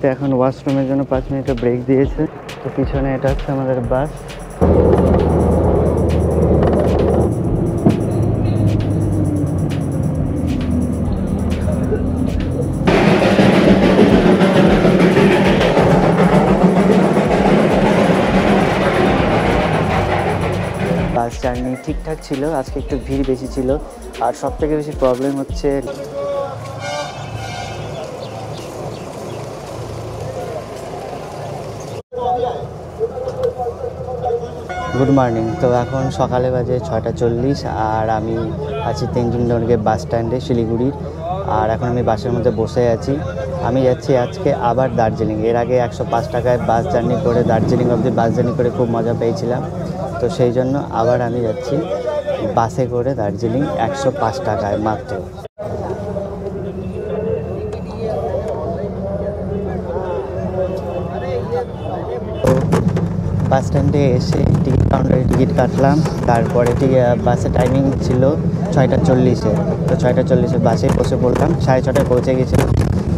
রোহিণীতে এখন ওয়াশরুমের জন্য 5 মিনিটের ব্রেক দিয়েছে। তো পিছনে এটা হচ্ছে আমাদের বাস। বাস জার্নি ঠিকঠাক ছিল, আজকে একটু ভিড় বেশি ছিল। আর সবথেকে বেশি প্রবলেম হচ্ছে গুড মর্নিং। তো এখন সকালে বাজে 6:40 আর আমি আছি তেনজিং নরগে বাস স্ট্যান্ডে শিলিগুড়ির। আর এখন আমি বাসের মধ্যে বসে আছি। আমি যাচ্ছি আজকে আবার দার্জিলিং। এর আগে 105 টাকায় বাস জার্নি করে দার্জিলিং অবধি বাস জার্নি করে খুব মজা পেয়েছিলাম। তো সেই জন্য আবার আমি যাচ্ছি বাসে করে দার্জিলিং 105 টাকায় মাত্র। বাস স্ট্যান্ডে এসে টিকিট কাউন্টারে টিকিট কাটলাম। তারপরে বাসের টাইমিং ছিল 6:40-এ। তো 6:40-এ বাসে বসে পড়লাম। 6:30টায় পৌঁছে গেছিলাম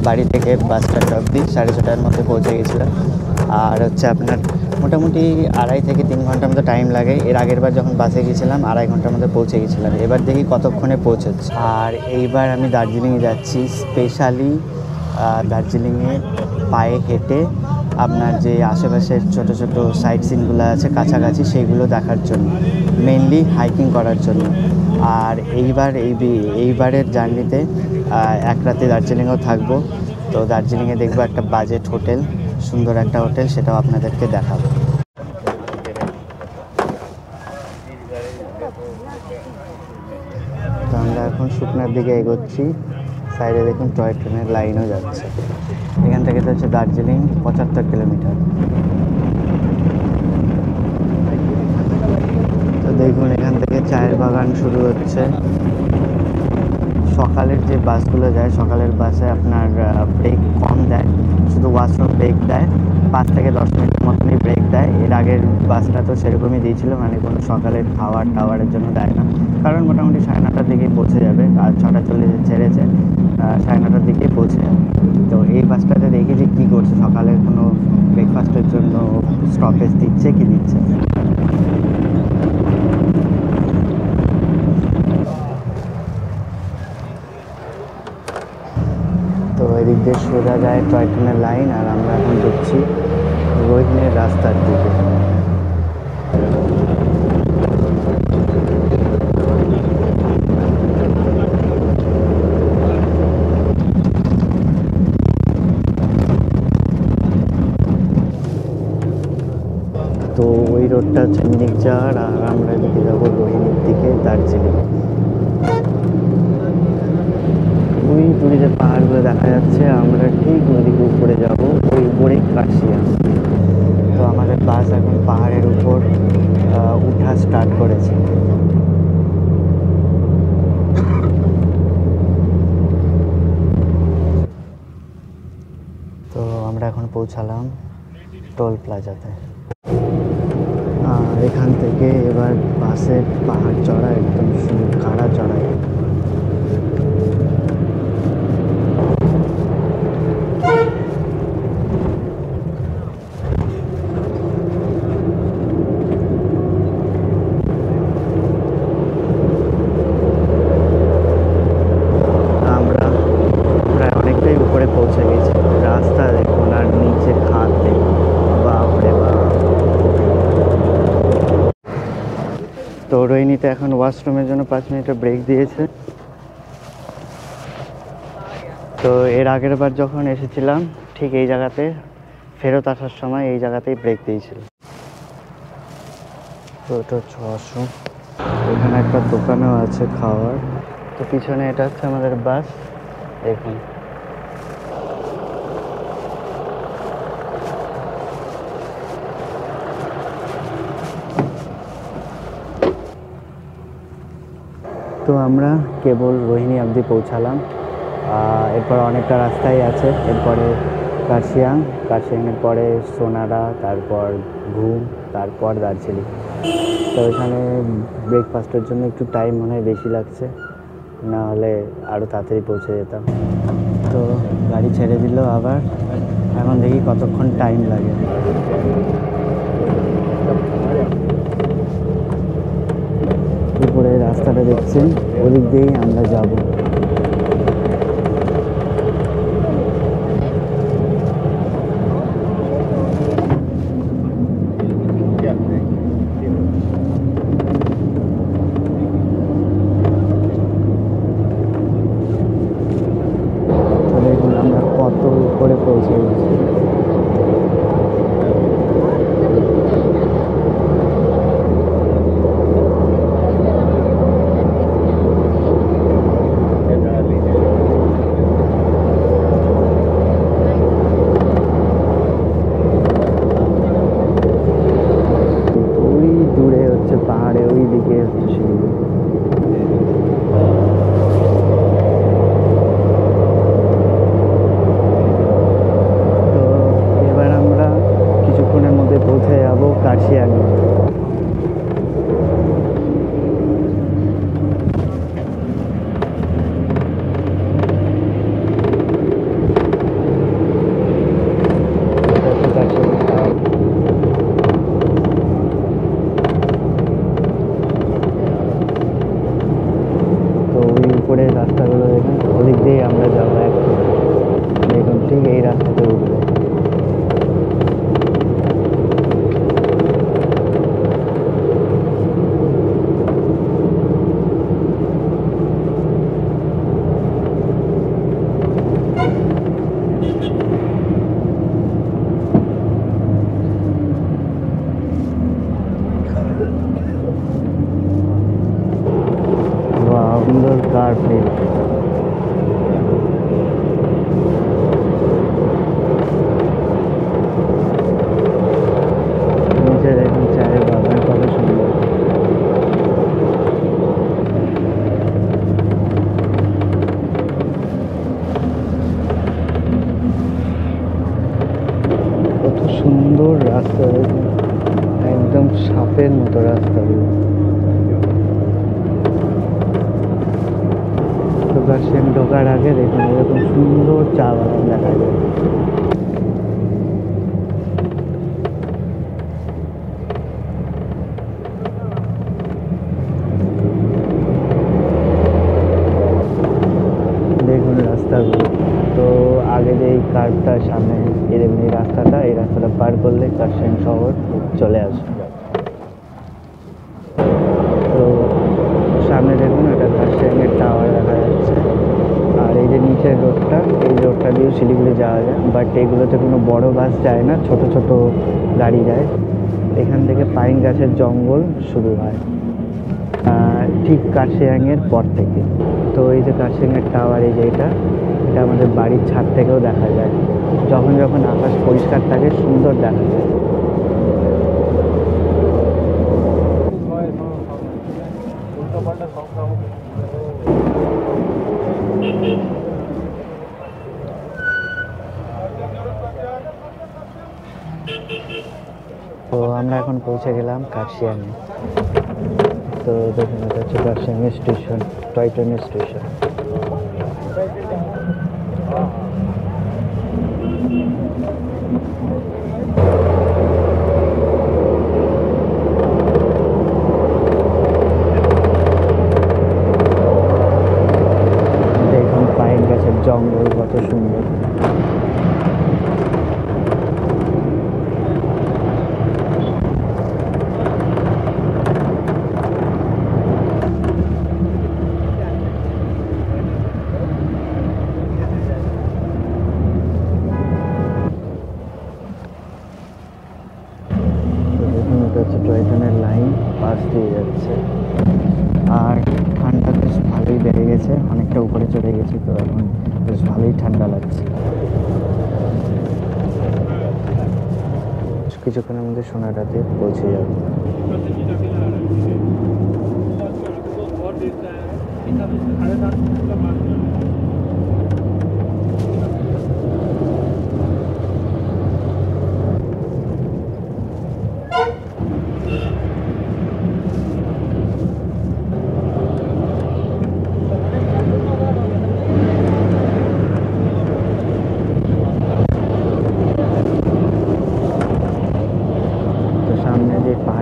বাড়ি থেকে বাস স্ট্যান্ড অবধি। 6:30টার মধ্যে পৌঁছে গেছিলাম। আর হচ্ছে আপনার মোটামুটি 2.5 থেকে 3 ঘন্টার মতো টাইম লাগে। এর আগের বার যখন বাসে গেছিলাম 2.5 ঘন্টার মধ্যে পৌঁছে গেছিলাম। এবার দেখি কতক্ষণে পৌঁছচ্ছে। আর এইবার আমি দার্জিলিংয়ে যাচ্ছি স্পেশালি দার্জিলিংয়ে পায়ে হেঁটে আপনার যে আশেপাশের ছোট ছোট সাইট সিনগুলো আছে কাছাকাছি সেইগুলো দেখার জন্য, মেনলি হাইকিং করার জন্য। আর এইবারের জার্নিতে এক রাতে দার্জিলিংয়েও থাকবো। তো দার্জিলিংয়ে দেখবো একটা বাজেট হোটেল, সুন্দর একটা হোটেল, সেটাও আপনাদেরকে দেখাবো। তো আমরা এখন শুকনার দিকে এগোচ্ছি। সাইডে দেখুন টয় ট্রেনের লাইনও যাচ্ছে। এখান থেকে তো হচ্ছে দার্জিলিং 75 কিলোমিটার। তো দেখুন এখান থেকে চায়ের বাগান শুরু হচ্ছে। সকালের যে বাসগুলো যায়, সকালের বাসে আপনার ব্রেক কম দেয়, শুধু ওয়াশরুম ব্রেক দেয়। 5 থেকে 10 মিনিটের মতনই ব্রেক দেয়। এর আগের বাসটা তো সেরকমই দিয়েছিল, মানে কোনো সকালের খাওয়ার টাওয়ারের জন্য দেয় না। কারণ মোটামুটি 9:30টার দিকেই পৌঁছে যাবে। আর 6:40 ছেড়েছে, 9:30টার দিকেই পৌঁছে যাবে। তো এই বাসটাতে দেখি যে কী করছে, সকালে কোনো ব্রেকফাস্টের জন্য স্টপেজ দিচ্ছে কি দিচ্ছে। তো এদিক দিয়ে সোজা যায় টয় ট্রেনের লাইন। আর আমরা এখন ঢুকছি রোহিণীর রাস্তার দিকে। তো ওই রোডটা হচ্ছে মিরিক যাওয়ার, আর আমরা এদিকে যাবো রোহিণীর দিকে দার্জিলিং। ওই দূরে যে পাহাড়গুলো দেখা যাচ্ছে, আমরা ঠিক ওইদিকে উপরে যাব, ওই উপরেই কাশিয়া। তো আমাদের বাস এখন পাহাড়ের উপর উঠা স্টার্ট করেছে। তো আমরা এখন পৌঁছালাম টোল প্লাজাতে। আর এখান থেকে এবার বাসের পাহাড় চড়া একদম কাড়া চড়াই। আমরা প্রায় অনেকটাই উপরে পৌঁছে গেছি। রাস্তা দেখুন আর নিচে খাদ দেখুন, বাপরে বাপ। তো রোহিণীতে এখন ওয়াশরুমের জন্য 5 মিনিটের ব্রেক দিয়েছে। তো এর আগের বার যখন এসেছিলাম ঠিক এই জায়গাতে ফেরত আসার সময় এই জায়গাতেই ব্রেক দিয়েছিল। তো এটা হচ্ছে ওয়াশরুম। এখানে একটা দোকানও আছে খাওয়ার। তো পিছনে এটা হচ্ছে আমাদের বাস দেখুন। তো আমরা কেবল রোহিণী অবধি পৌঁছালাম। এরপর অনেকটা রাস্তাই আছে। এরপরে কার্শিয়াংয়ের পরে সোনাডা, তারপর ঘুম, তারপর দার্জিলিং। তো এখানে ব্রেকফাস্টের জন্য একটু টাইম মনে হয় বেশি লাগছে, না হলে আরও তাড়াতাড়ি পৌঁছে যেতাম। তো গাড়ি ছেড়ে দিল আবার। এখন দেখি কতক্ষণ টাইম লাগে। উপরে রাস্তাটা দেখছেন, ওদিক দিয়েই আমরা যাব। দেখুন আমরা কত উপরে পৌঁছে গেছি। ওই দূরে হচ্ছে পাহাড়ে, ওই দিকে হচ্ছে সিঁড়ি। তো এবার আমরা কিছুক্ষণের মধ্যে পৌঁছে যাব কার্শিয়াঙে। তো ওই উপরের রাস্তাগুলো দেখুন, ওদিক দিয়েই আমরা যাবো একটু। দেখুন ঠিক এই রাস্তাতে উঠবো। সুন্দর কার্পেট। নিচে দেখুন চায়ের বাগান কত সুন্দর। কত সুন্দর রাস্তা দেখুন, একদম সাপের মতো রাস্তাগুলো। কার্শিয়াং ঢোকার আগে দেখুন এরকম সুন্দর চা বাগান দেখা যায়। দেখুন রাস্তাগুলো। তো আগে যে এই কার্ভটা সামনে এরকম এই রাস্তাটা পার করলে কার্শিয়াং শহর চলে আসবে। তো সামনে দেখুন একটা কার্শিয়াংয়ের টাওয়ার দেখা যাচ্ছে। আর এই যে নিচের রোডটা, এই রোডটা দিয়েও শিলিগুড়ি যাওয়া যায়, বাট এগুলোতে কোনো বড় বাস যায় না, ছোট ছোট গাড়ি যায়। এখান থেকে পাইন গাছের জঙ্গল শুরু হয় ঠিক কার্শিয়াংয়ের পর থেকে। তো এই যে কার্শিয়াংয়ের টাওয়ার, এই যে এটা আমাদের বাড়ির ছাদ থেকেও দেখা যায়। যখন যখন আকাশ পরিষ্কার থাকে সুন্দর দেখা যায়। তো আমরা এখন পৌঁছে গেলাম কার্শিয়াংয়ে। তো দেখুন এটা হচ্ছে কার্শিয়াংয়ের স্টেশন, টয় ট্রেনের স্টেশন। দেখুন পাইন গাছের জঙ্গল কত সুন্দর। টয় ট্রেনের লাইন পাশ দিয়ে যাচ্ছে। আর ঠান্ডা বেশ ভালোই বেড়ে গেছে, অনেকটা উপরে চলে গেছি, তো এখন বেশ ভালোই ঠান্ডা লাগছে। কিছুক্ষণের মধ্যে সোনাটাতে পৌঁছে যাবে।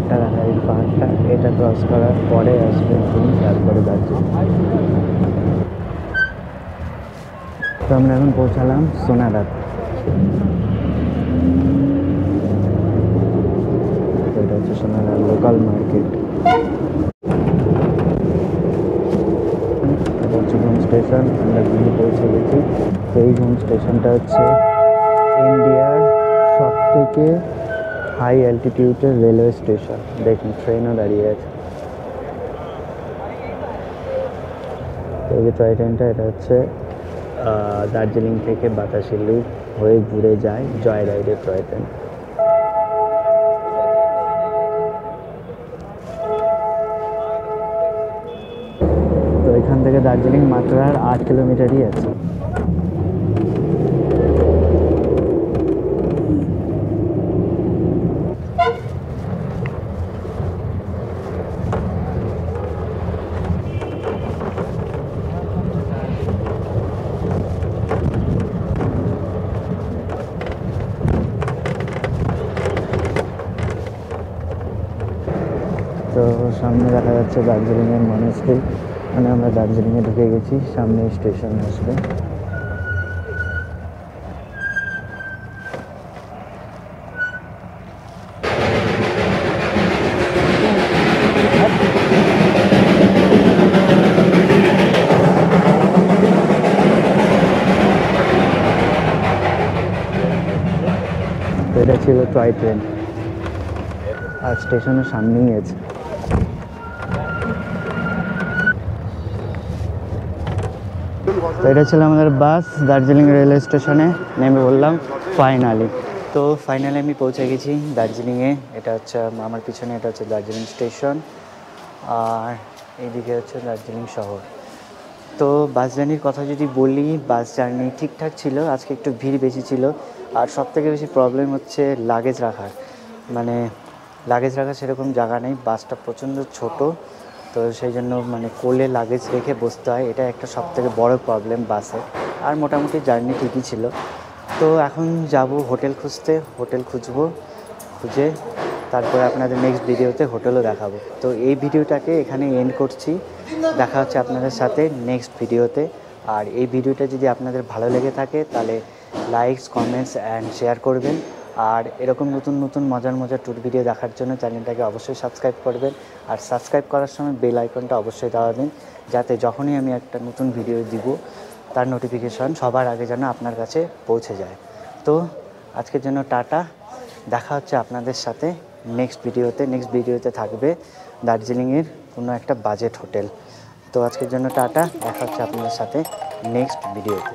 পাহাড়টা দেখা, এই পাহাড়টা এটা ক্রস করার পরে আসবে আপনি, তারপরে দার্জিলিং। তো আমরা এখন পৌঁছালাম সোনারাত। এটা হচ্ছে সোনারাত লোকাল মার্কেট। এটা হচ্ছে ঘুম স্টেশন, আমরা ঘুমে পৌঁছে গেছি। তো এই ঘুম স্টেশনটা হচ্ছে ইন্ডিয়ার সব থেকে হাই অ্যালটিটিউডের রেলওয়ে স্টেশন। দেখুন ট্রেনও দাঁড়িয়ে আছে। তো এই যে টয় ট্রেনটা, এটা হচ্ছে দার্জিলিং থেকে বাতাসি লুপ হয়ে ঘুরে যায় জয় রাইডের টয় ট্রেন। তো এখান থেকে দার্জিলিং মাত্র আর 8 কিলোমিটারই আছে। তো সামনে দেখা যাচ্ছে দার্জিলিংয়ের মনেস্ট্রি, মানে আমরা দার্জিলিংয়ে ঢুকে গেছি, সামনে স্টেশন আসবে। তো এটা ছিল টয় ট্রেন, আর স্টেশনের সামনেই আছে। তো এটা ছিল আমাদের বাস, দার্জিলিং রেলওয়ে স্টেশনে নেমে বললাম ফাইনালি। তো ফাইনালি আমি পৌঁছে গেছি দার্জিলিংয়ে। এটা হচ্ছে আমার পিছনে, এটা হচ্ছে দার্জিলিং স্টেশন, আর এইদিকে হচ্ছে দার্জিলিং শহর। তো বাস জার্নির কথা যদি বলি, বাস জার্নি ঠিকঠাক ছিল, আজকে একটু ভিড় বেশি ছিল। আর সবথেকে বেশি প্রবলেম হচ্ছে লাগেজ রাখার, মানে লাগেজ রাখার সেরকম জায়গা নেই, বাসটা প্রচণ্ড ছোট। তো সেই জন্য মানে কোলে লাগেজ রেখে বসতে হয়, এটা একটা সবথেকে বড় প্রবলেম বাসে। আর মোটামুটি জার্নি ঠিকই ছিল। তো এখন যাব হোটেল খুঁজতে, হোটেল খুঁজে তারপরে আপনাদের নেক্সট ভিডিওতে হোটেলও দেখাবো। তো এই ভিডিওটাকে এখানে এন্ড করছি, দেখা হচ্ছে আপনাদের সাথে নেক্সট ভিডিওতে। আর এই ভিডিওটা যদি আপনাদের ভালো লেগে থাকে তাহলে লাইকস, কমেন্টস অ্যান্ড শেয়ার করবেন। আর এরকম নতুন নতুন মজার ট্যুর ভিডিও দেখার জন্য চ্যানেলটাকে অবশ্যই সাবস্ক্রাইব করবেন। আর সাবস্ক্রাইব করার সময় বেল আইকনটা অবশ্যই দেওয়া দিন, যাতে যখনই আমি একটা নতুন ভিডিও দিব তার নোটিফিকেশন সবার আগে যেন আপনার কাছে পৌঁছে যায়। তো আজকের জন্য টাটা, দেখা হচ্ছে আপনাদের সাথে নেক্সট ভিডিওতে থাকবে দার্জিলিংয়ের কোনো একটা বাজেট হোটেল। তো আজকের জন্য টাটা, দেখা হচ্ছে আপনাদের সাথে নেক্সট ভিডিওতে।